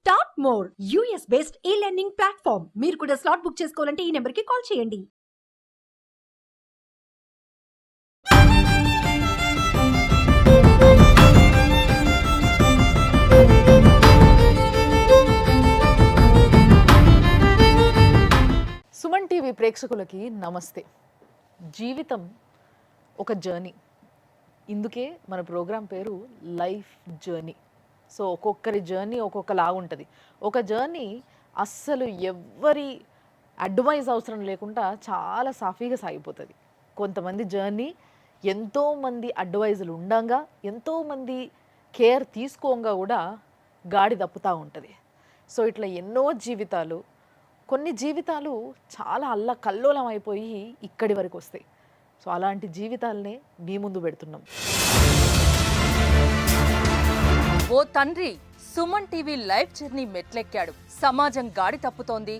Start more US based ఈ learning platform. మీరు కూడా స్లాట్ బుక్ చేసుకోవాలంటే ఈ నెంబర్కి కాల్ చేయండి. సుమన్ టీవీ ప్రేక్షకులకి నమస్తే. జీవితం ఒక జర్నీ, ఇందుకే మన ప్రోగ్రాం పేరు లైఫ్ జర్నీ. సో ఒక్కొక్కరి జర్నీ ఒక్కొక్కలాగా ఉంటుంది. ఒక జర్నీ అస్సలు ఎవ్వరి అడ్వైజ్ అవసరం లేకుండా చాలా సాఫీగా సాగిపోతుంది. కొంతమంది జర్నీ ఎంతోమంది అడ్వైజులు ఉండగా, ఎంతోమంది కేర్ తీసుకోగా కూడా గాడి తప్పుతూ ఉంటుంది. సో ఇట్లా ఎన్నో జీవితాలు, కొన్ని జీవితాలు చాలా అల్లకల్లోలం అయిపోయి ఇక్కడి వరకు వస్తాయి. సో అలాంటి జీవితాలనే మీ ముందు పెడుతున్నాం. ఓ తండ్రి సుమన్ టీవీ లైవ్ జర్నీ మెట్లెక్కాడు. సమాజం గాడి తప్పుతోంది.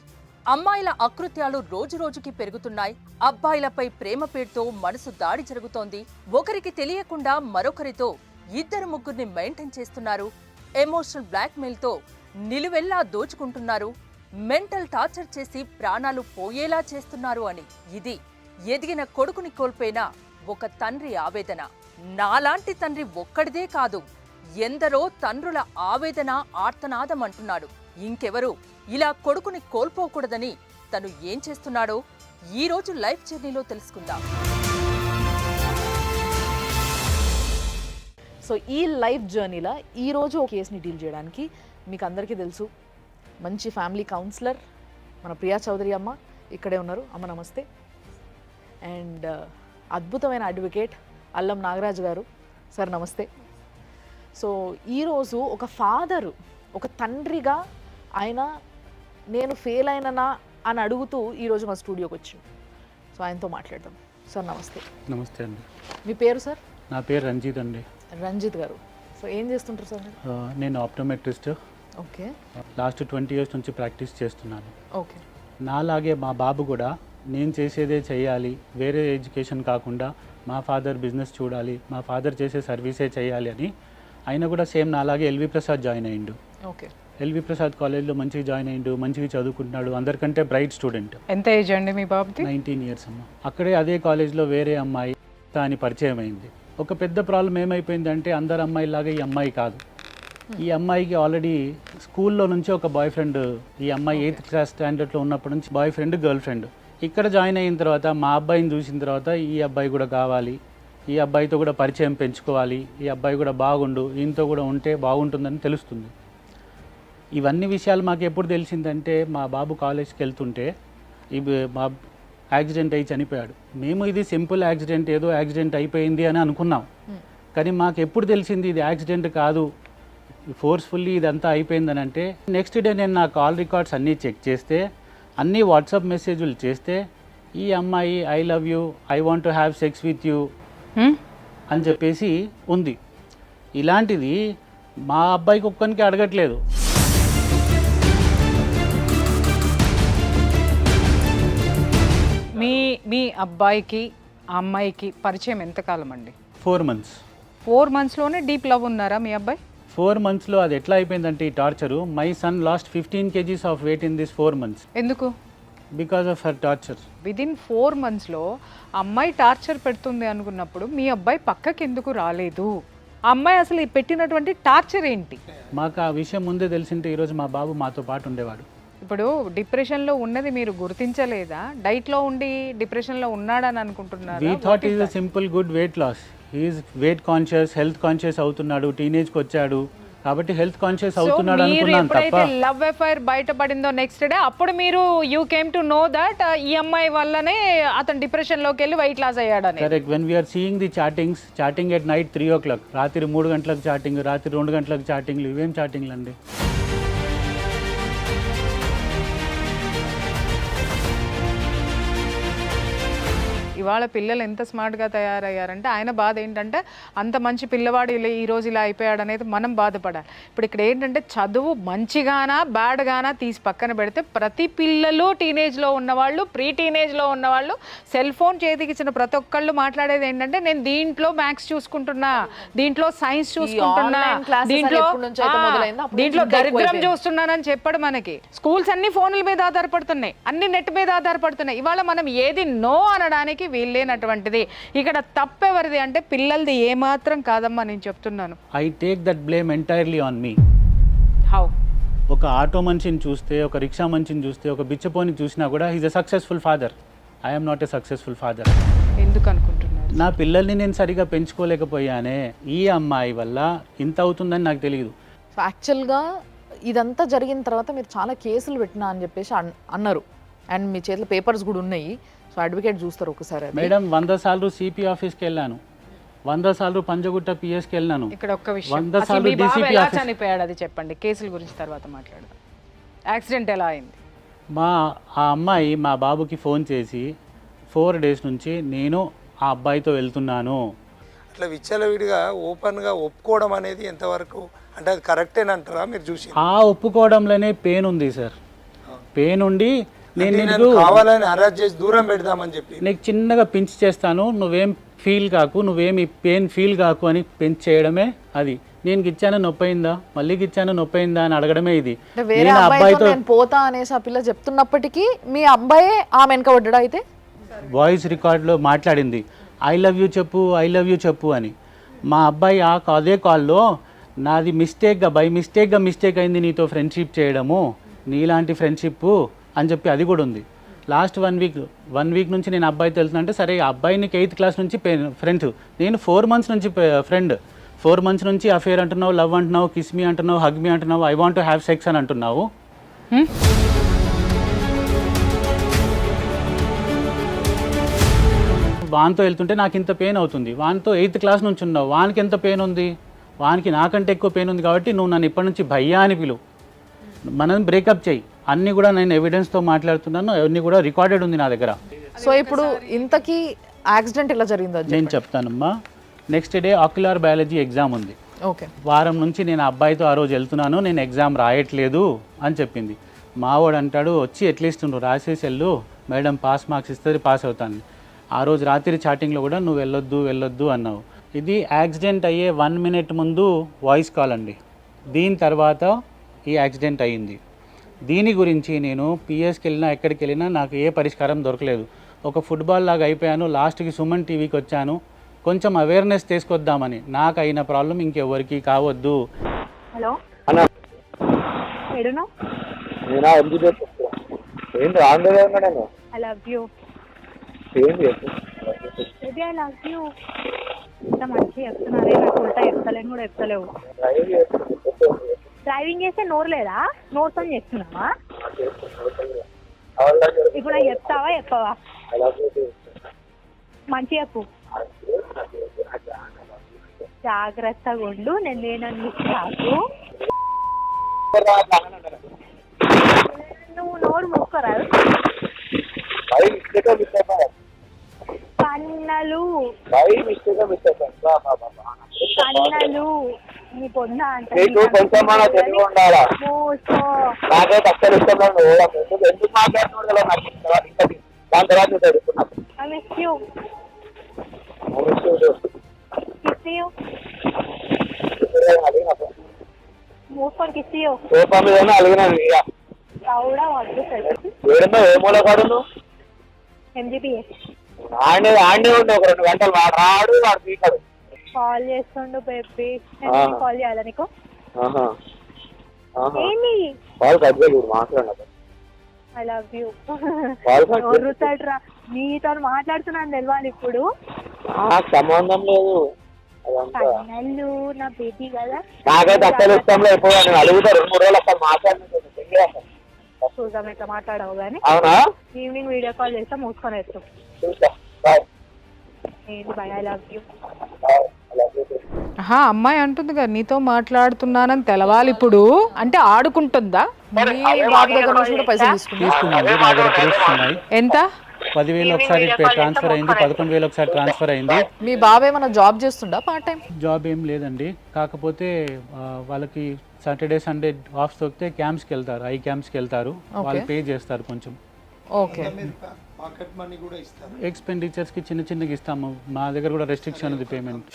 అమ్మాయిల అకృత్యాలు రోజురోజుకి పెరుగుతున్నాయి. అబ్బాయిలపై ప్రేమ పేరుతో మనసు దాడి జరుగుతోంది. ఒకరికి తెలియకుండా మరొకరితో ఇద్దరు ముగ్గురిని మెయింటైన్ చేస్తున్నారు. ఎమోషనల్ బ్లాక్మెయిల్తో నిలువెల్లా దోచుకుంటున్నారు. మెంటల్ టార్చర్ చేసి ప్రాణాలు పోయేలా చేస్తున్నారు అని ఇది ఎదిగిన కొడుకుని కోల్పోయిన ఒక తండ్రి ఆవేదన. నాలాంటి తండ్రి ఒక్కడిదే కాదు, ఎందరో తండ్రుల ఆవేదన ఆర్తనాదం అంటున్నాడు. ఇంకెవరు ఇలా కొడుకుని కోల్పోకూడదని తను ఏం చేస్తున్నాడో ఈ రోజు లైఫ్ జర్నీలో తెలుసుకుందాం. సో ఈ లైఫ్ జర్నీలో ఈరోజు ఒక కేసుని డీల్ చేయడానికి మీకు అందరికీ తెలుసు, మంచి ఫ్యామిలీ కౌన్సిలర్ మన ప్రియా చౌదరి అమ్మ ఇక్కడే ఉన్నారు. అమ్మ నమస్తే. అండ్ అద్భుతమైన అడ్వకేట్ అల్లం నాగరాజు గారు. సార్ నమస్తే. సో ఈరోజు ఒక ఫాదరు, ఒక తండ్రిగా ఆయన నేను ఫెయిల్ అయిననా అని అడుగుతూ ఈరోజు మా స్టూడియోకి వచ్చింది. సో ఆయనతో మాట్లాడదాం. సార్ నమస్తే. నమస్తే అండి. మీ పేరు సార్? నా పేరు రంజిత్ అండి. రంజిత్ గారు. సో ఏం చేస్తుంటారు సార్? నేను ఆప్టోమెట్రిస్ట్. ఓకే. లాస్ట్ 20 years నుంచి ప్రాక్టీస్ చేస్తున్నాను. ఓకే. నాలాగే మా బాబు కూడా నేను చేసేదే చేయాలి, వేరే ఎడ్యుకేషన్ కాకుండా మా ఫాదర్ బిజినెస్ చూడాలి, మా ఫాదర్ చేసే సర్వీసే చేయాలి అని ఆయన కూడా సేమ్ నాలాగే ఎల్వి ప్రసాద్ జాయిన్ అయ్యిండు. ఓకే. ఎల్వి ప్రసాద్ కాలేజ్లో మంచిగా జాయిన్ అయ్యిండు, మంచిగా చదువుకుంటున్నాడు, అందరికంటే బ్రైట్ స్టూడెంట్. ఎంత ఏజ్ అండి మీ బాబుకి? 19 years అమ్మ. అక్కడే అదే కాలేజ్లో వేరే అమ్మాయి అని పరిచయం అయింది. ఒక పెద్ద ప్రాబ్లం ఏమైపోయిందంటే అందరు అమ్మాయిలాగా ఈ అమ్మాయి కాదు. ఈ అమ్మాయికి ఆల్రెడీ స్కూల్లో నుంచి ఒక బాయ్ ఫ్రెండ్, ఈ అమ్మాయి 8th class స్టాండర్డ్లో ఉన్నప్పటి నుంచి బాయ్ ఫ్రెండ్, గర్ల్ ఫ్రెండ్. ఇక్కడ జాయిన్ అయిన తర్వాత మా అబ్బాయిని చూసిన తర్వాత ఈ అబ్బాయి కూడా కావాలి, ఈ అబ్బాయితో కూడా పరిచయం పెంచుకోవాలి, ఈ అబ్బాయి కూడా బాగుండు, ఈయనతో కూడా ఉంటే బాగుంటుందని తెలుస్తుంది. ఇవన్నీ విషయాలు మాకు ఎప్పుడు తెలిసిందంటే మా బాబు కాలేజ్కి వెళ్తుంటే మా యాక్సిడెంట్ అయ్యి చనిపోయాడు. మేము ఇది సింపుల్ యాక్సిడెంట్, ఏదో యాక్సిడెంట్ అయిపోయింది అని అనుకున్నాం. కానీ మాకు ఎప్పుడు తెలిసింది ఇది యాక్సిడెంట్ కాదు, ఫోర్స్ఫుల్లీ ఇదంతా అయిపోయిందని అంటే నెక్స్ట్ డే నేను నా కాల్ రికార్డ్స్ అన్నీ చెక్ చేస్తే, అన్నీ వాట్సాప్ మెసేజ్లు చేస్తే ఈ అమ్మాయి I love you, I want to have sex with you అని చెప్పేసి ఉంది. ఇలాంటిది మా అబ్బాయికి ఒక్కరికి అడగట్లేదు. మీ అబ్బాయికి ఆ అమ్మాయికి పరిచయం ఎంతకాలం అండి? 4 months. 4 monthsలోనే డీప్ లవ్ ఉన్నారా మీ అబ్బాయి? 4 monthsలో అది ఎట్లా అయిపోయిందంటే ఈ torture, my son last 15 kgs of weight in this 4 months. ఎందుకు? Because of her torture. Within 4 monthsలో అమ్మాయి టార్చర్ పెడుతుంది అనుకున్నప్పుడు మీ అబ్బాయి పక్కకి ఎందుకు రాలేదు? ఆ అమ్మాయి అసలు పెట్టినటువంటి టార్చర్ ఏంటి? మాకు ఆ విషయం ముందే తెలిసింటే ఈరోజు మా బాబు మాతో పాటు ఉండేవాడు. ఇప్పుడు డిప్రెషన్లో ఉన్నది మీరు గుర్తించలేదా? డైట్లో ఉండి డిప్రెషన్లో ఉన్నాడని అనుకుంటున్నారు? We thought is a simple good weight loss. He is weight conscious, health conscious అవుతున్నాడు, టీనేజ్కి వచ్చాడు కాబట్టి హెల్త్ కాన్షియస్ అవుతున్నాడు అనుకున్నాను తప్ప. లవ్ అఫైర్ బయటపడిందో నెక్స్ట్ డే అప్పుడు మీరు you came to know that ఈ అమ్మాయి వల్లనే అతను డిప్రెషన్ లోకి వెళ్ళి వెయిట్ లాస్ అయ్యాడని. Correct. When we are seeing the chatting at night 3 o'clock, రాత్రి 3 గంటలకు చాటింగ్, రాత్రి 2 గంటలకు చాటింగ్లు, ఇవేం చాటింగ్లు అండి? ఇవాళ పిల్లలు ఎంత స్మార్ట్గా తయారయ్యారంటే ఆయన బాధ ఏంటంటే అంత మంచి పిల్లవాడు ఇలా ఈరోజు ఇలా అయిపోయాడు అనేది మనం బాధపడాలి. ఇప్పుడు ఇక్కడ ఏంటంటే చదువు మంచిగానా బ్యాడ్గానా తీసి పక్కన పెడితే ప్రతి పిల్లలు టీనేజ్లో ఉన్నవాళ్ళు, ప్రీ టీనేజ్లో ఉన్నవాళ్ళు సెల్ ఫోన్ చేతికి ఇచ్చిన ప్రతి ఒక్కళ్ళు మాట్లాడేది ఏంటంటే నేను దీంట్లో మ్యాథ్స్ చూసుకుంటున్నా, దీంట్లో సైన్స్ చూసుకుంటున్నా, online classes దీంట్లో ఎప్పటి నుంచి అయితే మొదలైందో అప్పటి దీంట్లో నుంచి దరిద్రం ఎక్కువైపోయింది. చూస్తున్నానని చెప్పాడు. మనకి స్కూల్స్ అన్ని ఫోన్ల మీద ఆధారపడుతున్నాయి, అన్ని నెట్ మీద ఆధారపడుతున్నాయి. ఇవాళ మనం ఏది నో అనడానికి వీల్లేనటువంటిది. ఇక్కడ తప్పెవరిది అంటే పిల్లలది ఏమాత్రం కాదమ్మా, నేను చెప్తున్నాను. I take that blame entirely on me. How? ఒక ఆటో మనిషిని చూస్తే, ఒక రిక్షా మనిషిని చూస్తే, ఒక బిచ్చపోని చూసినా కూడా he's a successful father. I'm not a successful father. ఎందుకు అనుకుంటున్నారు? నా పిల్లల్ని నేను సరిగా పెంచుకోలేకపోయానే, ఈ అమ్మాయి వల్ల ఇంత అవుతుందని నాకు తెలియదు. సో యాక్చువల్గా ఇదంతా జరిగిన తర్వాత మీరు చాలా కేసులు పెట్టినా అని చెప్పేసి అన్నారు. అండ్ మీ చేతిలో పేపర్స్ కూడా ఉన్నాయి. సో అడ్వకేట్ చూస్తారు ఒకసారి అది. మేడం 100 సార్లు సిపి ఆఫీస్కి వెళ్ళాను, 100 సార్లు పంజగుట్ట పిఎస్కి వెళ్ళాను. ఇక్కడ ఒక్క విషయం, 100 అసలు సార్లు మీ బాబు DCP ఎలా ఆఫీస్. చనిపోయాడు అది చెప్పండి. కేసుల గురించి తర్వాత మాట్లాడదాం. యాక్సిడెంట్ ఎలా అయింది? ఆ అమ్మాయి మా బాబుకి ఫోన్ చేసి 4 డేస్ నుంచి నేను ఆ అబ్బాయితో వెళ్తున్నాను. అట్లా విచ్చలవిడిగా ఓపెన్గా ఒప్పుకోవడం అనేది ఎంతవరకు అంటే అది కరెక్టేనంటారా మీరు చూసి? ఆ ఒప్పుకోవడంలోనే పెయిన్ ఉంది సార్. పెయిన్ ఉండి నేను నేను కావాలని అరెస్ట్ చేసి దూరం పెడదామని చెప్పి నీకు చిన్నగా పించ్ చేస్తాను, నువ్వేం ఫీల్ కాకు, నువ్వేమి పెయిన్ ఫీల్ కాకు అని పెంచ్ చేయడమే అది. నేను ఇచ్చాను నొప్పైందా, మళ్ళీ ఇచ్చాను నొప్పైందా అని అడగడమే ఇది. అంటే వేరే అబ్బాయితో నేను పోతా అనేసి ఆ పిల్ల చెప్తున్నప్పటికీ మీ అబ్బాయే ఆమె వెనకబడ్డా అయితే వాయిస్ రికార్డ్లో మాట్లాడింది, ఐ లవ్ యూ చెప్పు, ఐ లవ్ యూ చెప్పు అని. మా అబ్బాయి అదే కాల్లో నాది మిస్టేక్ అయింది నీతో ఫ్రెండ్షిప్ చేయడము, నీలాంటి ఫ్రెండ్షిప్ అని చెప్పి అది కూడా ఉంది. లాస్ట్ 1 వీక్ నుంచి నేను అబ్బాయితో వెళ్తున్నా. సరే ఆ అబ్బాయి నీకు 8th క్లాస్ నుంచి ఫ్రెండ్, నేను 4 months నుంచి ఫ్రెండ్. 4 months నుంచి అఫేర్ అంటున్నావు, లవ్ అంటున్నావు, కిస్ మీ అంటున్నావు, హగ్ మీ అంటున్నావు, I want to have sex అని అంటున్నావు. వానితో వెళ్తుంటే నాకు ఇంత పెయిన్ అవుతుంది. వానితో 8th క్లాస్ నుంచి ఉన్నావు, వానికి ఎంత పెయిన్ ఉంది, వానికి నాకంటే ఎక్కువ పెయిన్ ఉంది. కాబట్టి నువ్వు నన్ను ఇప్పటి నుంచి భయ్యా అని పిలువు, మనం బ్రేకప్ చేయి. అన్నీ కూడా నేను ఎవిడెన్స్తో మాట్లాడుతున్నాను, అన్నీ కూడా రికార్డెడ్ ఉంది నా దగ్గర. సో ఇప్పుడు ఇంతకీ యాక్సిడెంట్ ఎలా జరిగిందో నేను చెప్తానమ్మా. Next day ocular biology exam ఉంది. ఓకే. వారం నుంచి నేను అబ్బాయితో ఆ రోజు వెళ్తున్నాను, నేను ఎగ్జామ్ రాయట్లేదు అని చెప్పింది. మావాడు అంటాడు, వచ్చి అట్లీస్ట్ నువ్వు రాసేసి వెళ్ళు, మేడం పాస్ మార్క్స్ ఇస్తుంది, పాస్ అవుతాను. ఆ రోజు రాత్రి చాటింగ్లో కూడా నువ్వు వెళ్ళొద్దు అన్నావు. ఇది యాక్సిడెంట్ అయ్యే 1 minute ముందు వాయిస్ కాల్ అండి. దీని తర్వాత ఈ యాక్సిడెంట్ అయ్యింది. దీని గురించి నేను పిఎస్కి వెళ్ళినా ఎక్కడికి వెళ్ళినా నాకు ఏ పరిష్కారం దొరకలేదు. ఒక ఫుట్బాల్ లాగా అయిపోయాను. లాస్ట్కి సుమన్ టీవీకి వచ్చాను, కొంచెం అవేర్నెస్ తీసుకొద్దామని. నాకు అయిన ప్రాబ్లం ఇంకెవరికి కావద్దు. హలో ఎడును I love you baby, I love you. ఇంత మంచిగా చెప్తున్నారే, నాకు ఉల్టా చెప్తలేను కూడా చెప్తలేవు. డ్రైవింగ్ చేస్తే నోరు లేదా? నోరుతో చేస్తున్నావా? ఇప్పుడు నాకు చెప్తావా చెప్పవా? మంచిగా చెప్పు. జాగ్రత్తగా ఉండు, నేను లేనని కాదు. నువ్వు నోరు మూసుకోరాదు. కన్నలు నీ పొందా అంటే మూసుకో. I miss you. Kiss you. మూసుకొని kiss you. చౌడా వద్దు తెలుసు. MGPA కాల్ చేస్తుండు బేబీ. నేను కాల్ చేయాలా నీకు? ఏంటి? I love you. రా, నీతో మాట్లాడుతున్నాను తెలవాలి ఇప్పుడు. సంబంధం లేదు. కన్నెళ్ళు నా బేబీ కదా. నాకైతే అసలు ఇష్టంలో అయిపోయాను. అడుగుతా 2-3 రోజులు అసలు మాట్లాడుతుంది. చూద్దాం ఎట్లా మాట్లాడవు కానీ. అవునా? ఈవినింగ్ వీడియో కాల్ చేస్తా, మూసుకొని వేస్తాం. ఏంటి బై, ఐ లవ్ యూ. అమ్మాయి అంటుంది కదా నీతో మాట్లాడుతున్నానని తెలవాలి ఇప్పుడు. అంటే ఆడుకుంటుందా? మీ బాబు దగ్గర నుంచి కూడా పైసలు తీసుకుంటారు. తీసుకున్నాను, నా దగ్గర ప్రూఫ్స్ ఉన్నాయి. ఎంత? 10,000 ఒకసారి ట్రాన్స్ఫర్ అయింది, 11,000 ఒకసారి ట్రాన్స్ఫర్ అయింది. మీ బాబు ఏమైనా జాబ్ చేస్తుండా పార్ట్ టైం? జాబ్ ఏం లేదండి, కాకపోతే వాళ్ళకి సాటర్డే సండే ఆఫ్ దొరికితే క్యాంప్స్కి వెళ్తారు, ఐ క్యాంప్స్కి వెళ్తారు, వాళ్ళు పే చేస్తారు కొంచెం. ఓకే. పాకెట్ మనీ కూడా ఇస్తారు. ఎక్స్పెండిచర్స్కి చిన్న చిన్నగా ఇస్తాము, మా దగ్గర కూడా రెస్ట్రిక్షన్ ఉంది పేమెంట్.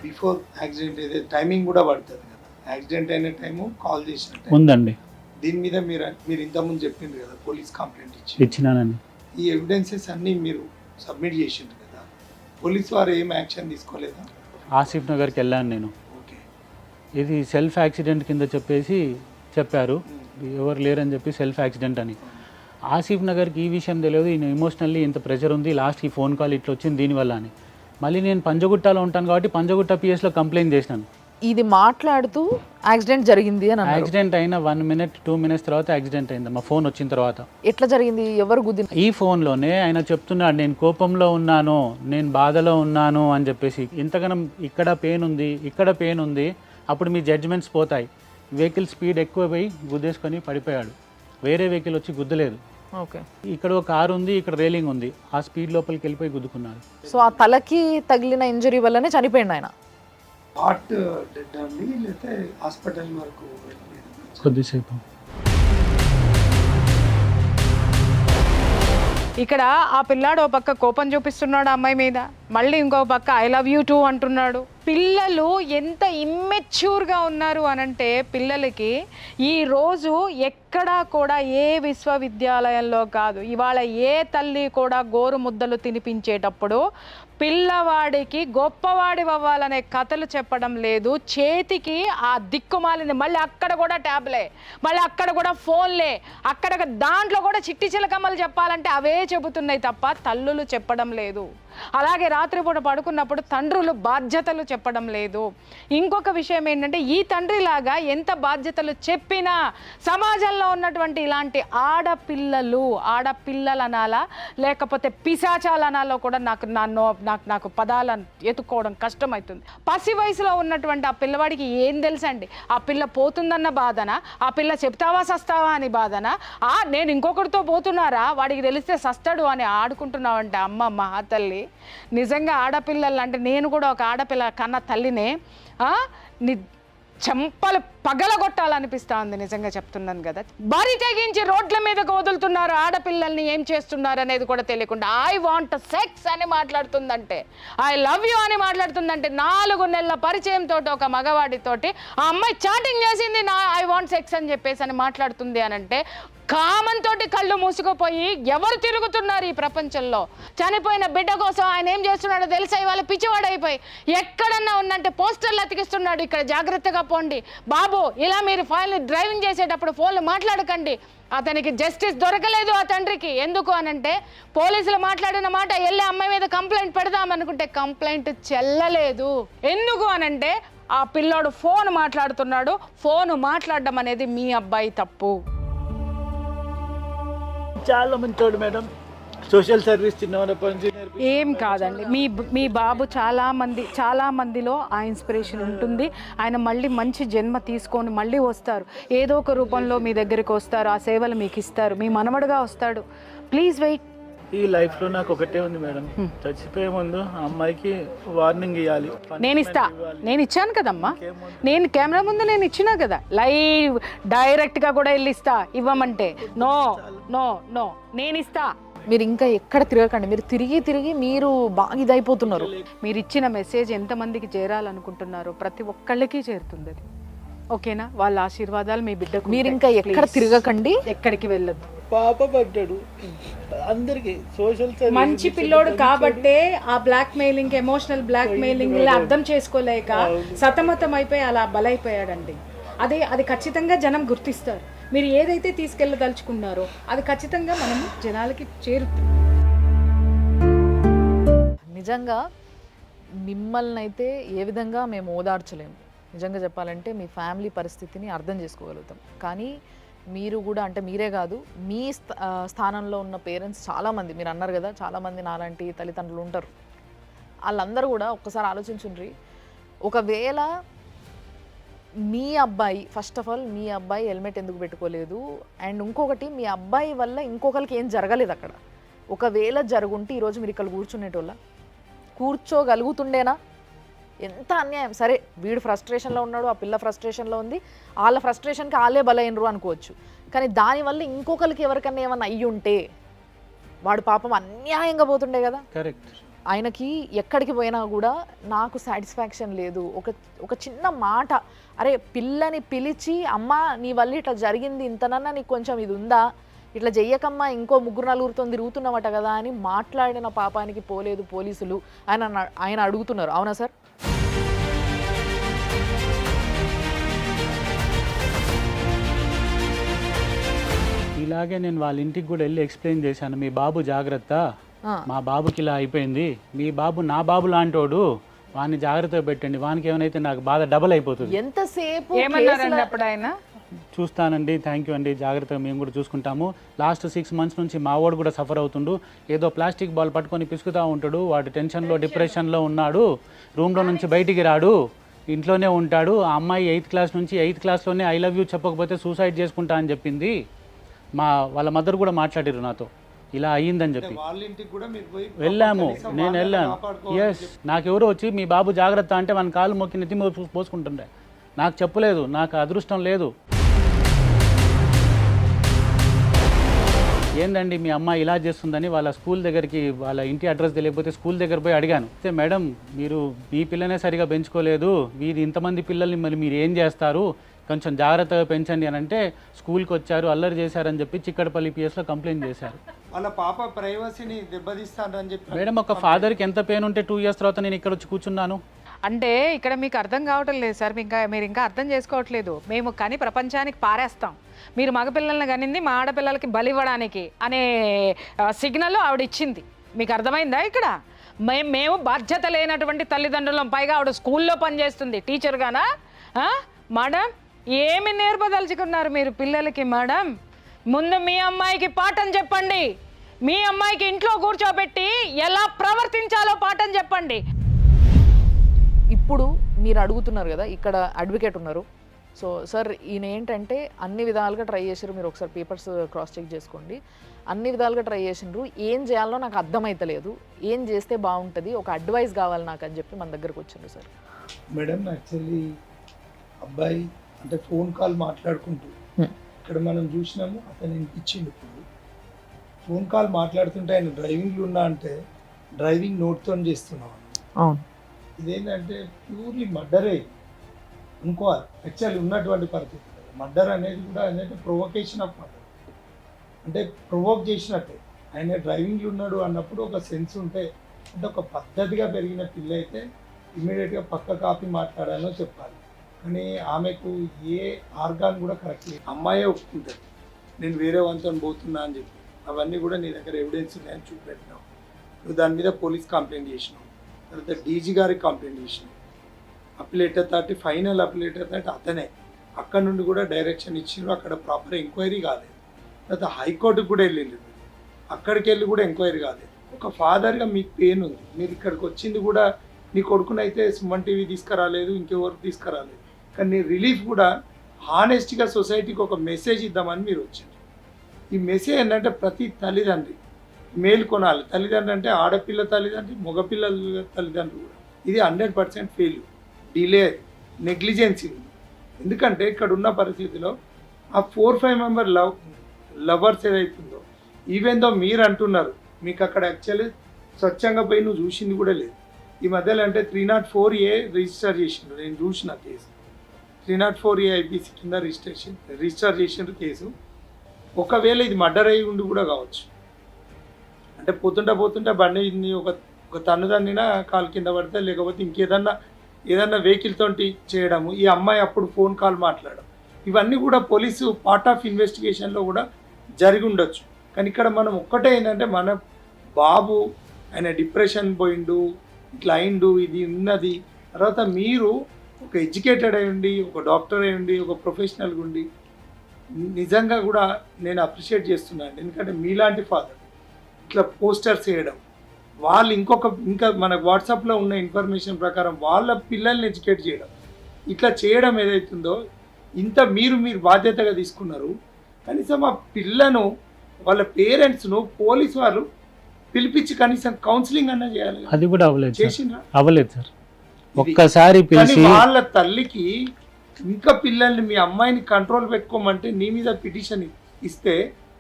బిఫోర్ యాక్సిడెంట్ ఏదైతే టైమింగ్ కూడా పడుతుంది కదా, యాక్సిడెంట్ అయిన టైము కాల్ చేసిన టైం ఉందండి. దీని మీద మీరు ఇంతకుముందు చెప్పిండ్రు కదా పోలీస్ కంప్లైంట్ ఇచ్చినానండి. ఈ ఎవిడెన్సెస్ అన్నీ మీరు సబ్మిట్ చేసిండ్రు కదా, పోలీస్ వారు ఏం యాక్షన్ తీసుకోలేదా? ఆసిఫ్ నగర్కి వెళ్ళాను నేను. ఓకే. ఇది సెల్ఫ్ యాక్సిడెంట్ కింద చెప్పారు, ఎవరు లేరని చెప్పి సెల్ఫ్ యాక్సిడెంట్ అని. ఆసిఫ్ నగర్కి ఈ విషయం తెలియదు, ఈయన ఎమోషనల్లీ ఇంత ప్రెషర్ ఉంది, లాస్ట్కి ఫోన్ కాల్ ఇట్లా వచ్చింది దీనివల్ల అని. మళ్ళీ నేను పంజగుట్టలో ఉంటాను కాబట్టి పంజగుట్ట పిఎస్లో కంప్లైంట్ చేసినాను. ఇది మాట్లాడుతూ యాక్సిడెంట్ జరిగింది అని అన్నారు. యాక్సిడెంట్ అయిన 1 minute 2 minutes తర్వాత యాక్సిడెంట్ అయింది, మా ఫోన్ వచ్చిన తర్వాత. ఎట్లా జరిగింది? ఎవరు గుద్దిన? ఈ ఫోన్లోనే ఆయన చెప్తున్నాడు నేను కోపంలో ఉన్నాను, నేను బాధలో ఉన్నాను అని చెప్పేసి. ఇంతగానం ఇక్కడ పెయిన్ ఉంది, ఇక్కడ పెయిన్ ఉంది, అప్పుడు మీ జడ్జిమెంట్స్ పోతాయి. వెహికల్ స్పీడ్ ఎక్కువ పోయి గుద్దేసుకొని పడిపోయాడు, వేరే వెహికల్ వచ్చి గుద్దలేదు. ఓకే. ఇక్కడ ఒక కారు ఉంది, ఇక్కడ రేలింగ్ ఉంది, ఆ స్పీడ్ లోపలికి వెళ్ళిపోయి గుద్దుకున్నాడు. సో ఆ తలకి తగిలిన ఇంజరీ వల్లనే చనిపోయింది ఆయన. హార్ట్ డెడ్ అండి, లేకపోతే హాస్పిటల్ వరకు కొద్దిసేపు. ఇక్కడ ఆ పిల్లాడు ఓ పక్క కోపం చూపిస్తున్నాడు అమ్మాయి మీద, మళ్ళీ ఇంకో పక్క ఐ లవ్ యూ టూ అంటున్నాడు. పిల్లలు ఎంత ఇమ్మెచ్యూర్గా ఉన్నారు అనంటే, పిల్లలకి ఈరోజు ఎక్కడా కూడా ఏ విశ్వవిద్యాలయంలో కాదు, ఇవాళ ఏ తల్లి కూడా గోరు ముద్దలు తినిపించేటప్పుడు పిల్లవాడికి గొప్పవాడి అవ్వాలనే కథలు చెప్పడం లేదు. చేతికి ఆ దిక్కుమాలింది, మళ్ళీ అక్కడ కూడా ట్యాబ్లే, మళ్ళీ అక్కడ కూడా ఫోన్లే, అక్కడ దాంట్లో కూడా చిట్టి చిలకమ్మలు చెప్పాలంటే అవే చెబుతున్నాయి తప్ప తల్లులు చెప్పడం లేదు. అలాగే రాత్రిపూట పడుకున్నప్పుడు తండ్రులు బాధ్యతలు చెప్పడం లేదు. ఇంకొక విషయం ఏంటంటే, ఈ తండ్రిలాగా ఎంత బాధ్యతలు చెప్పినా సమాజంలో ఉన్నటువంటి ఇలాంటి ఆడపిల్లలు అనాలా లేకపోతే పిశాచాలు అనాలో కూడా నాకు పదాలను ఎత్తుకోవడం కష్టమవుతుంది. పసి వయసులో ఉన్నటువంటి ఆ పిల్లవాడికి ఏం తెలుసండి? ఆ పిల్ల పోతుందన్న బాధన, ఆ పిల్ల చెప్తావా సస్తావా అని బాధన, నేను ఇంకొకరితో పోతున్నారా వాడికి తెలిస్తే సస్తాడు అని ఆడుకుంటున్నావంటే అమ్మ మహాతల్లి. నిజంగా ఆడపిల్లలు అంటే, నేను కూడా ఒక ఆడపిల్ల కన్న తల్లినే, చెంపలు పగలగొట్టాలనిపిస్తా ఉంది. నిజంగా చెప్తున్నాను కదా, బరి తెగించి రోడ్ల మీదకు వదులుతున్నారు ఆడపిల్లల్ని, ఏం చేస్తున్నారు అనేది కూడా తెలియకుండా. ఐ వాంట్ సెక్స్ అని మాట్లాడుతుందంటే, ఐ లవ్ యూ అని మాట్లాడుతుందంటే, 4 నెలల పరిచయంతో ఒక మగవాడితోటి ఆ అమ్మాయి చాటింగ్ చేసింది, ఐ వాంట్ సెక్స్ అని చెప్పేసి అని మాట్లాడుతుంది అనంటే, కామంతోటి కళ్ళు మూసుకుపోయి ఎవరు తిరుగుతున్నారు ఈ ప్రపంచంలో? చనిపోయిన బిడ్డ కోసం ఆయన ఏం చేస్తున్నాడో తెలుసా? ఇవాళ పిచ్చివాడైపోయి ఎక్కడన్నా ఉందంటే పోస్టర్లు అతికిస్తున్నాడు, ఇక్కడ జాగ్రత్తగా పోండి బాబు, ఇలా మీరు ఫైల్ డ్రైవింగ్ చేసేటప్పుడు ఫోన్లు మాట్లాడకండి. అతనికి జస్టిస్ దొరకలేదు ఆ తండ్రికి. ఎందుకు అనంటే, పోలీసులు మాట్లాడిన మాట వెళ్ళి అమ్మాయి మీద కంప్లైంట్ పెడదామనుకుంటే కంప్లైంట్ చెల్లలేదు. ఎందుకు అనంటే, ఆ పిల్లోడు ఫోన్ మాట్లాడుతున్నాడు, ఫోన్ మాట్లాడడం అనేది మీ అబ్బాయి తప్పు. చాలా మంచోడు మేడం, సోషల్ సర్వీస్ ఏం కాదండి, మీ బాబు చాలా మందిలో ఆ ఇన్స్పిరేషన్ ఉంటుంది. ఆయన మళ్ళీ మంచి జన్మ తీసుకొని మళ్ళీ వస్తారు, ఏదో ఒక రూపంలో మీ దగ్గరికి వస్తారు, ఆ సేవలు మీకు ఇస్తారు, మీ మనవడుగా వస్తాడు. Please wait. ఈ లైఫ్లో నాకు ఒకటే ఉంది మేడం, చచ్చిపోయే ముందు ఆ అమ్మాయికి వార్నింగ్ ఇవ్వాలి. నేను ఇచ్చాను కదమ్మా, నేను కెమెరా ముందు నేను ఇచ్చినా కదా, లైవ్ డైరెక్ట్గా కూడా వెళ్ళి ఇస్తా. ఇవ్వమంటే నో నో నో, నేను ఇస్తా. మీరు ఇంకా ఎక్కడ తిరగకండి, మీరు తిరిగి మీరు బాగా ఇదైపోతున్నారు. మీరు ఇచ్చిన మెసేజ్ ఎంతమందికి చేరాలనుకుంటున్నారో ప్రతి ఒక్కళ్ళకి చేరుతుంది అది, ఓకేనా? వాళ్ళ ఆశీర్వాదాలు మీ బిడ్డకు. మీరు ఇంకా ఎక్కడ తిరగకండి, ఎక్కడికి వెళ్ళదు. పాప పడ్డాడు అందరికి సోషల్ సర్వీస్. మంచి పిల్లోడు కాబట్టే ఆ blackmailing, emotional blackmailing అర్థం చేసుకోలేక సతమతం అయిపోయి అలా బలైపోయాడండి. అది ఖచ్చితంగా జనం గుర్తిస్తారు. మీరు ఏదైతే తీసుకెళ్ళదలుచుకున్నారో అది ఖచ్చితంగా మనం జనాలకి చేరుతుంది. నిజంగా మిమ్మల్ని అయితే ఏ విధంగా మేము ఓదార్చలేము. నిజంగా చెప్పాలంటే మీ ఫ్యామిలీ పరిస్థితిని అర్థం చేసుకోగలుగుతాం. కానీ మీరు కూడా, అంటే మీరే కాదు, మీ స్థానంలో ఉన్న పేరెంట్స్ చాలామంది, మీరు అన్నారు కదా చాలామంది నాలాంటి తల్లిదండ్రులు ఉంటారు. వాళ్ళందరూ కూడా ఒక్కసారి ఆలోచించుండ్రి, ఒకవేళ మీ అబ్బాయి ఫస్ట్ ఆఫ్ ఆల్ మీ అబ్బాయి హెల్మెట్ ఎందుకు పెట్టుకోలేదు, అండ్ ఇంకొకటి మీ అబ్బాయి వల్ల ఇంకొకరికి ఏం జరగలేదు అక్కడ. ఒకవేళ జరుగుంటే ఈరోజు మీరు ఇక్కడ కూర్చునేటోళ్ళ, కూర్చోగలుగుతుండేనా? ఎంత అన్యాయం. సరే వీడు ఫ్రస్ట్రేషన్లో ఉన్నాడు, ఆ పిల్ల ఫ్రస్ట్రేషన్లో ఉంది, వాళ్ళ ఫ్రస్ట్రేషన్కి వాళ్ళే బలైనరు అనుకోవచ్చు. కానీ దానివల్ల ఇంకొకరికి ఎవరికన్నా ఏమన్నా అయ్యి ఉంటే వాడు పాపం అన్యాయంగా పోతుండే కదా. కరెక్ట్. ఆయనకి ఎక్కడికి పోయినా కూడా నాకు సాటిస్ఫాక్షన్ లేదు. ఒక చిన్న మాట, అరే పిల్లని పిలిచి అమ్మ నీ వల్ల ఇట్లా జరిగింది, ఇంతనన్నా నీకు కొంచెం ఇది ఉందా, ఇట్లా చెయ్యకమ్మా, ఇంకో 3-4 తిరుగుతున్నామట కదా అని మాట్లాడిన పాపానికి పోలేదు పోలీసులు. ఆయన అడుగుతున్నారు. అవునా సార్? ఇలాగే నేను వాళ్ళ ఇంటికి కూడా వెళ్ళి ఎక్స్ప్లెయిన్ చేశాను, మీ బాబు జాగ్రత్త, మా బాబుకి ఇలా అయిపోయింది, మీ బాబు నా బాబు లాంటోడు, వాడిని జాగ్రత్తగా పెట్టండి, వానికి ఏమైనా నాకు బాధ డబల్ అయిపోతుంది. ఎంతసేపు ఏమన్నారండి అప్పుడు ఆయన? చూస్తానండి, థ్యాంక్ యూ అండి, జాగ్రత్తగా మేము కూడా చూసుకుంటాము. లాస్ట్ 6 months నుంచి మా వాడు కూడా సఫర్ అవుతుండు, ఏదో ప్లాస్టిక్ బాల్ పట్టుకొని పిసుకుతూ ఉంటాడు, వాడు టెన్షన్లో డిప్రెషన్లో ఉన్నాడు, రూమ్లో నుంచి బయటికి రాడు, ఇంట్లోనే ఉంటాడు. ఆ అమ్మాయి 8th class నుంచి 8th classలోనే ఐ లవ్ యూ చెప్పకపోతే సూసైడ్ చేసుకుంటా అని చెప్పింది. వాళ్ళ మదర్ కూడా మాట్లాడారు నాతో, ఇలా అయ్యిందని చెప్పి. వెళ్ళాము, నేను వెళ్ళాను. ఎస్, నాకెవరో వచ్చి మీ బాబు జాగ్రత్త అంటే మన కాలు మొక్కి నెత్తి పోసుకుంటుండే. నాకు చెప్పలేదు, నాకు అదృష్టం లేదు. ఏందండి మీ అమ్మాయి ఇలా చేస్తుందని వాళ్ళ స్కూల్ దగ్గరికి, వాళ్ళ ఇంటి అడ్రస్ తెలియకపోతే స్కూల్ దగ్గర పోయి అడిగాను. అయితే మేడం మీరు మీ పిల్లనే సరిగా పెంచుకోలేదు, వీరు ఇంతమంది పిల్లల్ని మరి మీరు ఏం చేస్తారు, కొంచెం జాగ్రత్తగా పెంచండి అని అంటే స్కూల్కి వచ్చారు, అల్లరి చేశారని చెప్పి చిక్కడపల్లి పిఎస్లో కంప్లైంట్ చేశారు. వాళ్ళ పాప ప్రైవసీని దెబ్బతీస్తానని చెప్పి. మేడం ఒక ఫాదర్కి ఎంత పెయిన్ ఉంటే 2 years తర్వాత నేను ఇక్కడ వచ్చి కూర్చున్నాను. అంటే ఇక్కడ మీకు అర్థం కావటం లేదు సార్, మీరు ఇంకా అర్థం చేసుకోవట్లేదు. మేము కానీ ప్రపంచానికి పారేస్తాం, మీరు మగపిల్లల్ని కనింది మా ఆడపిల్లలకి బలివ్వడానికి అనే సిగ్నల్ ఆవిడ ఇచ్చింది. మీకు అర్థమైందా? ఇక్కడ మేము బాధ్యత లేనటువంటి తల్లిదండ్రులం, పైగా ఆవిడ స్కూల్లో పనిచేస్తుంది టీచర్గానా. మేడం ఏమి నేర్పదలుచుకున్నారు మీరు పిల్లలకి? మేడం ముందు మీ అమ్మాయికి పాఠం చెప్పండి, మీ అమ్మాయికి ఇంట్లో కూర్చోబెట్టి ఎలా ప్రవర్తించాలో పాఠం చెప్పండి. ఇప్పుడు మీరు అడుగుతున్నారు కదా, ఇక్కడ అడ్వకేట్ ఉన్నారు. సో సార్ ఈయన ఏంటంటే అన్ని విధాలుగా ట్రై చేసారు, మీరు ఒకసారి పేపర్స్ క్రాస్ చెక్ చేసుకోండి, అన్ని విధాలుగా ట్రై చేసినారు, ఏం చేయాలో నాకు అర్థమైతలేదు, ఏం చేస్తే బాగుంటుంది, ఒక అడ్వైస్ కావాలి నాకు అని చెప్పి మన దగ్గరకు వచ్చిండ్రు సార్. మేడం యాక్చువల్లీ అబ్బాయి అంటే ఫోన్ కాల్ మాట్లాడుకుంటూ ఇక్కడ మనం చూసినాము, అతను ఇచ్చిండు. ఇప్పుడు ఫోన్ కాల్ మాట్లాడుతుంటే ఆయన డ్రైవింగ్లో ఉన్నా అంటే డ్రైవింగ్ నోట్తో చేస్తున్నాం. అవును, ఇదేంటంటే ప్యూర్లీ మర్డరే అనుకోవాలి యాక్చువల్లీ ఉన్నటువంటి పరిస్థితి. మర్డర్ అనేది కూడా ఏంటంటే ప్రొవొకేషన్ ఆఫ్ మర్డర్, అంటే ప్రొవోక్ చేసినట్టే. ఆయన డ్రైవింగ్లో ఉన్నాడు అన్నప్పుడు ఒక సెన్స్ ఉంటే, అంటే ఒక పద్ధతిగా పెరిగిన పిల్ల అయితే ఇమ్మీడియట్గా పక్క కాపీ మాట్లాడాలో చెప్పాలి. కానీ ఆమెకు ఏ ఆర్గాన్ కూడా కరెక్ట్ లేదు. అమ్మాయే ఒప్పుకుంటుంది నేను వేరే వంతో పోతున్నా అని చెప్పి. అవన్నీ కూడా నీ దగ్గర ఎవిడెన్స్ ఉన్నాయని చూపెట్టినావు. నువ్వు దాని మీద పోలీస్ కంప్లైంట్ చేసినావు, తర్వాత డీజీ గారికి కంప్లైంట్ చేసినావు, appellate authority final appellate authority అతనే. అక్కడ నుండి కూడా డైరెక్షన్ ఇచ్చినారు, అక్కడ ప్రాపర్ ఎంక్వైరీ కాలేదు. తర్వాత హైకోర్టుకు కూడా వెళ్ళింది, అక్కడికి వెళ్ళి కూడా ఎంక్వైరీ కాలేదు. ఒక ఫాదర్గా మీకు పెయిన్ ఉంది, మీరు ఇక్కడికి వచ్చింది కూడా నీ కొడుకునైతే సుమన్ టీవీ తీసుకురాలేదు, ఇంకెవరికి తీసుకురాలేదు. కానీ నీ రిలీఫ్ కూడా హానెస్ట్గా సొసైటీకి ఒక మెసేజ్ ఇద్దామని మీరు వచ్చారు. ఈ మెసేజ్ ఏంటంటే ప్రతి తల్లిదండ్రి మేల్కొనాలి. తల్లిదండ్రులు అంటే ఆడపిల్ల తల్లిదండ్రి, మగపిల్లల తల్లిదండ్రులు కూడా. ఇది 100% ఫెయిల్యూర్, డిలే, నెగ్లిజెన్సీ ఉంది. ఎందుకంటే ఇక్కడ ఉన్న పరిస్థితిలో ఆ 4-5 మెంబర్ లవర్స్ ఏదైతుందో, ఈవెన్ దో మీరు అంటున్నారు మీకు అక్కడ యాక్చువల్లీ స్వచ్ఛంగా పోయి నువ్వు చూసింది కూడా లేదు. ఈ మధ్యలో అంటే 304A రిజిస్టర్ చేసిండ్రు, నేను చూసిన కేసు. 304A IPC కింద రిజిస్టర్ చేసిండ్రు కేసు. ఒకవేళ ఇది మర్డర్ అయ్యి ఉండి కూడా కావచ్చు. అంటే పోతుంటే బండి ఒక తన్నుదన్నినా కాలు కింద పడితే, లేకపోతే ఏదన్నా వెహికల్ తోటి చేయడము, ఈ అమ్మాయి అప్పుడు ఫోన్ కాల్ మాట్లాడడం, ఇవన్నీ కూడా పోలీసు పార్ట్ ఆఫ్ ఇన్వెస్టిగేషన్లో కూడా జరిగి ఉండొచ్చు. కానీ ఇక్కడ మనం ఒక్కటే ఏంటంటే, మన బాబు ఆయన డిప్రెషన్ పోయిండు, ఇట్లా అయిండు, ఇది ఉన్నది. తర్వాత మీరు ఒక ఎడ్యుకేటెడ్ అయి ఉండి, ఒక డాక్టర్ అయి ఉండి, ఒక ప్రొఫెషనల్గా ఉండి, నిజంగా కూడా నేను అప్రిషియేట్ చేస్తున్నాను. ఎందుకంటే మీలాంటి ఫాదర్ ఇట్లా పోస్టర్స్ వేయడం, వాళ్ళు ఇంకా మన వాట్సాప్లో ఉన్న ఇన్ఫర్మేషన్ ప్రకారం వాళ్ళ పిల్లల్ని ఎడ్యుకేట్ చేయడం, ఇట్లా చేయడం ఏదైతుందో ఇంత మీరు బాధ్యతగా తీసుకున్నారు, కనీసం ఆ పిల్లను వాళ్ళ పేరెంట్స్ను పోలీసు వాళ్ళు పిలిపించి కనీసం కౌన్సిలింగ్ అన్న చేయాలి. అది కూడా అవ్వలేదు సార్. చేసిండ్రా? అవ్వలేదు సార్. ఒక్కసారి కానీ పిలిచి వాళ్ళ తల్లికి ఇంకా పిల్లల్ని మీ అమ్మాయిని కంట్రోల్ పెట్టుకోమంటే నీ మీద పిటిషన్ ఇస్తే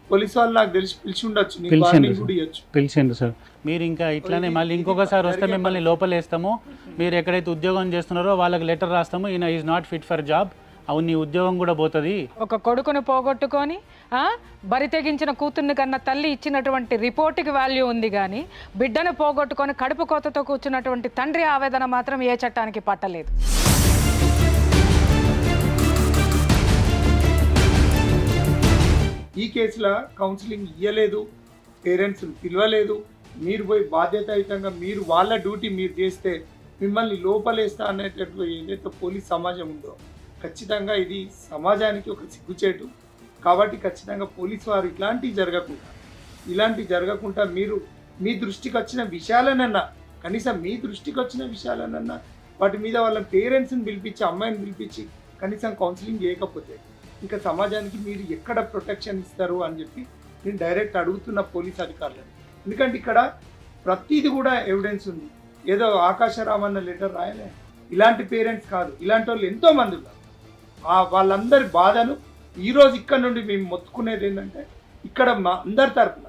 పోలీసు వాళ్ళు నాకు తెలిసి పిలిచి ఉండొచ్చు, నీకు పిలిచిండ్రు వార్నింగ్ కూడా ఇవ్వచ్చు. పిలిచిండు సార్. మీరు ఇంకా ఇట్లానే మళ్ళీ ఇంకొకసారి వస్తే మిమ్మల్ని లోపలేస్తాము, మీరు ఎక్కడైతే ఉద్యోగం చేస్తున్నారో వాళ్ళకి లెటర్ రాస్తాము, ఈయన is not fit for job, అవును నీ ఉద్యోగం కూడా పోతుంది. ఒక కొడుకుని పోగొట్టుకొని బరి తెగించిన కూతుర్ని కన్నా తల్లి ఇచ్చినటువంటి రిపోర్ట్కి వాల్యూ ఉంది, కానీ బిడ్డను పోగొట్టుకొని కడుపు కోతతో కూర్చున్నటువంటి తండ్రి ఆవేదన మాత్రం ఏ చట్టానికి పట్టలేదు. ఈ కేసులో కౌన్సిలింగ్ ఇవ్వలేదు, పేరెంట్స్ని పిలవలేదు, మీరు పోయి బాధ్యతాయుతంగా మీరు వాళ్ళ డ్యూటీ మీరు చేస్తే మిమ్మల్ని లోపలేస్తా అనేటటువంటి ఏదైతే పోలీస్ సమాజం ఉందో ఖచ్చితంగా ఇది సమాజానికి ఒక సిగ్గుచేటు. కాబట్టి ఖచ్చితంగా పోలీసు వారు ఇలాంటివి జరగకుండా మీరు మీ దృష్టికి వచ్చిన విషయాలనన్నా, కనీసం మీ దృష్టికి వచ్చిన విషయాలనన్నా వాటి మీద వాళ్ళ పేరెంట్స్ని పిలిపించి అమ్మాయిని పిలిపించి కనీసం కౌన్సిలింగ్ చేయకపోతే ఇంకా సమాజానికి మీరు ఎక్కడ ప్రొటెక్షన్ ఇస్తారు అని చెప్పి నేను డైరెక్ట్ అడుగుతున్న పోలీస్ అధికారులను. ఎందుకంటే ఇక్కడ ప్రతిది కూడా ఎవిడెన్స్ ఉంది, ఏదో ఆకాశరామన్న లెటర్ రాయలే. ఇలాంటి పేరెంట్స్ కాదు, ఇలాంటి వాళ్ళు ఎంతోమంది ఉన్నారు. వాళ్ళందరి బాధను ఈరోజు ఇక్కడ నుండి మేము మొత్తుకునేది ఏంటంటే ఇక్కడ మా అందరి తరపున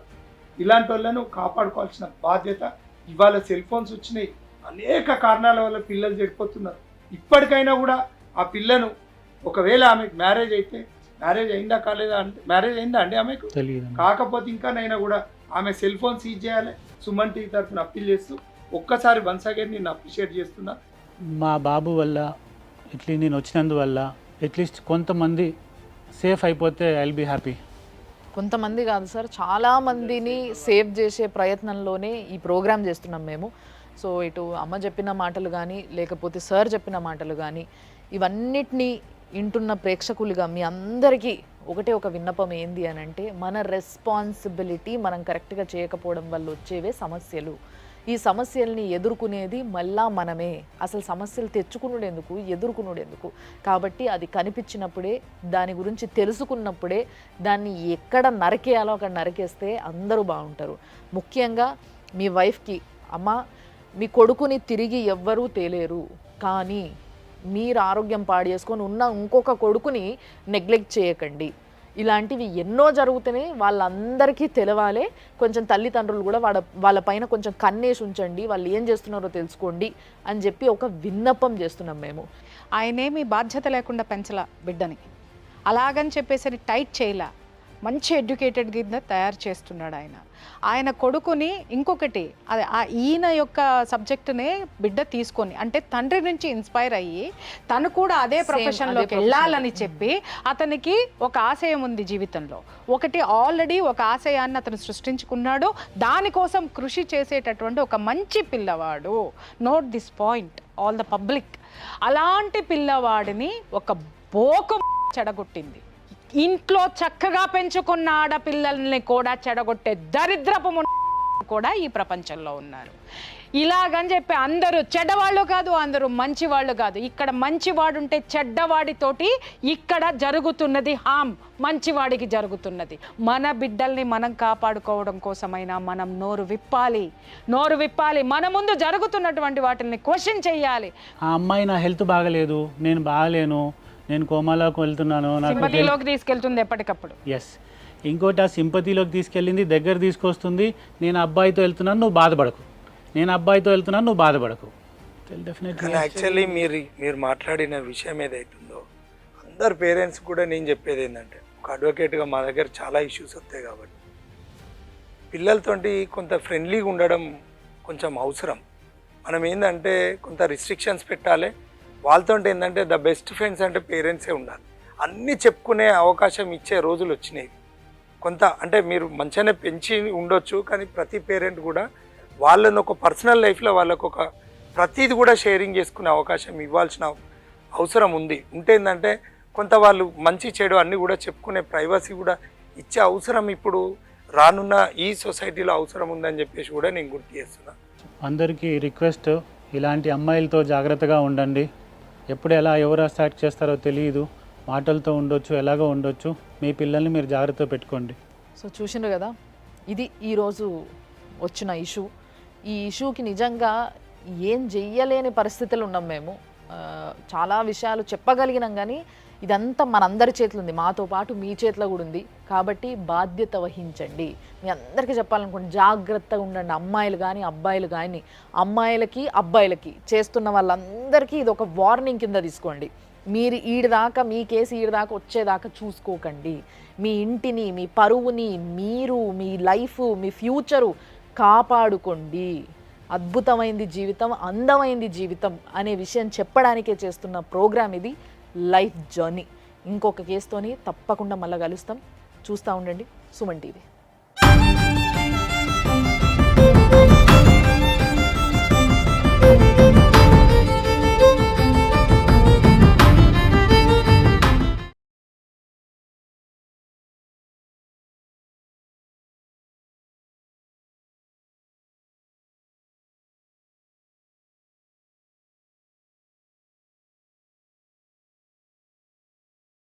ఇలాంటి వాళ్ళను కాపాడుకోవాల్సిన బాధ్యత. ఇవాళ సెల్ ఫోన్స్ వచ్చినాయి, అనేక కారణాల వల్ల పిల్లలు చెడిపోతున్నారు. ఇప్పటికైనా కూడా ఆ పిల్లను ఒకవేళ ఆమెకు మ్యారేజ్ అయితే, మ్యారేజ్ అయిందా కాలేదా అంటే, మ్యారేజ్ అయిందా అండి ఆమెకు తెలియదు, కాకపోతే ఇంకానైనా కూడా ఆమె సెల్ ఫోన్ సీజ్ చేయాలి. సుమన్ టీవీ తరఫున అప్పీల్ చేస్తూ ఒక్కసారి వన్స్ అగైన్ నేను అప్రిషియేట్ చేస్తున్నా. మా బాబు వల్ల ఇట్లా నేను వచ్చినందువల్ల అట్లీస్ట్ కొంతమంది సేఫ్ అయిపోతే ఐ విల్ బీ హ్యాపీ. కొంతమంది కాదు సార్, చాలా మందిని సేవ్ చేసే ప్రయత్నంలోనే ఈ ప్రోగ్రామ్ చేస్తున్నాం మేము. సో ఇటు అమ్మ చెప్పిన మాటలు కానీ లేకపోతే సార్ చెప్పిన మాటలు కానీ ఇవన్నిటినీ వింటున్న ప్రేక్షకులుగా మీ అందరికీ ఒకటే ఒక విన్నపం ఏంది అని అంటే, మన రెస్పాన్సిబిలిటీ మనం కరెక్ట్గా చేయకపోవడం వల్ల వచ్చేవే సమస్యలు. ఈ సమస్యల్ని ఎదుర్కొనేది మళ్ళా మనమే. అసలు సమస్యలు తెచ్చుకునుడెందుకు, ఎదుర్కొనుడెందుకు? కాబట్టి అది కనిపించినప్పుడే, దాని గురించి తెలుసుకున్నప్పుడే దాన్ని ఎక్కడ నరికేయాలో అక్కడ నరికేస్తే అందరూ బాగుంటారు. ముఖ్యంగా మీ వైఫ్కి, అమ్మ మీ కొడుకుని తిరిగి ఎవ్వరూ తేలేరు, కానీ మీరు ఆరోగ్యం పాడు చేసుకొని ఉన్న ఇంకొక కొడుకుని నెగ్లెక్ట్ చేయకండి. ఇలాంటివి ఎన్నో జరుగుతున్నాయి, వాళ్ళందరికీ తెలవాలి. కొంచెం తల్లిదండ్రులు కూడా వాళ్ళ పైన కొంచెం కన్నేసి ఉంచండి, వాళ్ళు ఏం చేస్తున్నారో తెలుసుకోండి అని చెప్పి ఒక విన్నపం చేస్తున్నాం మేము. ఆయనేమి బాధ్యత లేకుండా పెంచలా బిడ్డని, అలాగని చెప్పేసి టైట్ చేయలా, మంచి ఎడ్యుకేటెడ్ కింద తయారు చేస్తున్నాడు ఆయన కొడుకుని. ఇంకొకటి అదే ఈయన యొక్క సబ్జెక్టునే బిడ్డ తీసుకొని, అంటే తండ్రి నుంచి ఇన్స్పైర్ అయ్యి తను కూడా అదే ప్రొఫెషన్లోకి వెళ్ళాలని చెప్పి అతనికి ఒక ఆశయం ఉంది జీవితంలో. ఒకటి ఆల్రెడీ ఒక ఆశయాన్ని అతను సృష్టించుకున్నాడు, దానికోసం కృషి చేసేటటువంటి ఒక మంచి పిల్లవాడు. Note this point all the public. అలాంటి పిల్లవాడిని ఒక బోకు చెడగొట్టింది. ఇంట్లో చక్కగా పెంచుకున్న ఆడపిల్లల్ని కూడా చెడగొట్టే దరిద్రపు కూడా ఈ ప్రపంచంలో ఉన్నారు. ఇలాగని చెప్పి అందరూ చెడ్డవాళ్ళు కాదు, అందరూ మంచివాళ్ళు కాదు. ఇక్కడ మంచివాడు ఉంటే చెడ్డవాడితోటి ఇక్కడ జరుగుతున్నది హామ్, మంచివాడికి జరుగుతున్నది. మన బిడ్డల్ని మనం కాపాడుకోవడం కోసమైనా మనం నోరు విప్పాలి. మన ముందు జరుగుతున్నటువంటి వాటిని క్వశ్చన్ చేయాలి. ఆ అమ్మాయి నా హెల్త్ బాగలేదు, నేను బాగలేను, నేను కోమాలోకి వెళ్తున్నాను, సింపతిలోకి తీసుకెళ్తుంది ఎప్పటికప్పుడు. ఎస్, ఇంకోటి ఆ సింపతిలోకి తీసుకెళ్ళింది, దగ్గర తీసుకొస్తుంది. నేను అబ్బాయితో వెళ్తున్నాను, నువ్వు బాధపడకు, నేను అబ్బాయితో వెళ్తున్నాను, నువ్వు బాధపడకు. డెఫినెట్లీ యాక్చువల్లీ మీరు మాట్లాడిన విషయం ఏదైతుందో అందరు పేరెంట్స్ కూడా నేను చెప్పేది ఏంటంటే, ఒక అడ్వకేట్గా మా దగ్గర చాలా ఇష్యూస్ వస్తాయి కాబట్టి పిల్లలతోటి కొంత ఫ్రెండ్లీగా ఉండడం కొంచెం అవసరం. మనం ఏంటంటే కొంత రిస్ట్రిక్షన్స్ పెట్టాలి. వాళ్ళతో ఏంటంటే ద బెస్ట్ ఫ్రెండ్స్ అంటే పేరెంట్సే ఉండాలి. అన్నీ చెప్పుకునే అవకాశం ఇచ్చే రోజులు వచ్చినాయి. కొంత అంటే మీరు మంచిగానే పెంచి ఉండొచ్చు, కానీ ప్రతి పేరెంట్ కూడా వాళ్ళని ఒక పర్సనల్ లైఫ్లో వాళ్ళకు ఒక ప్రతిది కూడా షేరింగ్ చేసుకునే అవకాశం ఇవ్వాల్సిన అవసరం ఉంది. ఉంటే ఏంటంటే కొంత వాళ్ళు మంచి చెడు అన్నీ కూడా చెప్పుకునే ప్రైవసీ కూడా ఇచ్చే అవసరం ఇప్పుడు రానున్న ఈ సొసైటీలో అవసరం ఉందని చెప్పేసి కూడా నేను గుర్తు చేస్తున్నా. అందరికీ రిక్వెస్ట్, ఇలాంటి అమ్మాయిలతో జాగ్రత్తగా ఉండండి. ఎప్పుడు ఎలా ఎవరు స్టార్ట్ చేస్తారో తెలియదు. మాటలతో ఉండొచ్చు, ఎలాగో ఉండొచ్చు. మీ పిల్లల్ని మీరు జాగ్రత్తగా పెట్టుకోండి. సో చూసిండ్రు కదా, ఇది ఈరోజు వచ్చిన ఇష్యూ. ఈ ఇష్యూకి నిజంగా ఏం చెయ్యలేని పరిస్థితులు ఉన్నాం మేము. చాలా విషయాలు చెప్పగలిగినాం, కానీ ఇదంతా మనందరి చేతిలో ఉంది, మాతో పాటు మీ చేతిలో కూడా ఉంది. కాబట్టి బాధ్యత వహించండి. మీ అందరికీ చెప్పాలనుకోండి, జాగ్రత్తగా ఉండండి. అమ్మాయిలు కానీ అబ్బాయిలు కానీ, అమ్మాయిలకి అబ్బాయిలకి చేస్తున్న వాళ్ళందరికీ ఇది ఒక వార్నింగ్ కింద తీసుకోండి. మీరు ఈడిదాకా, మీ కేసు ఈడిదాకా వచ్చేదాకా చూసుకోకండి. మీ ఇంటిని, మీ పరువుని, మీరు, మీ లైఫ్, మీ ఫ్యూచరు కాపాడుకోండి. అద్భుతమైంది జీవితం, అందమైంది జీవితం అనే విషయం చెప్పడానికే చేస్తున్న ప్రోగ్రామ్ ఇది, లైఫ్ జర్నీ. ఇంకొక కేసుతోని తప్పకుండా మళ్ళీ కలుస్తాం. చూస్తూ ఉండండి సుమన్ టీవీ.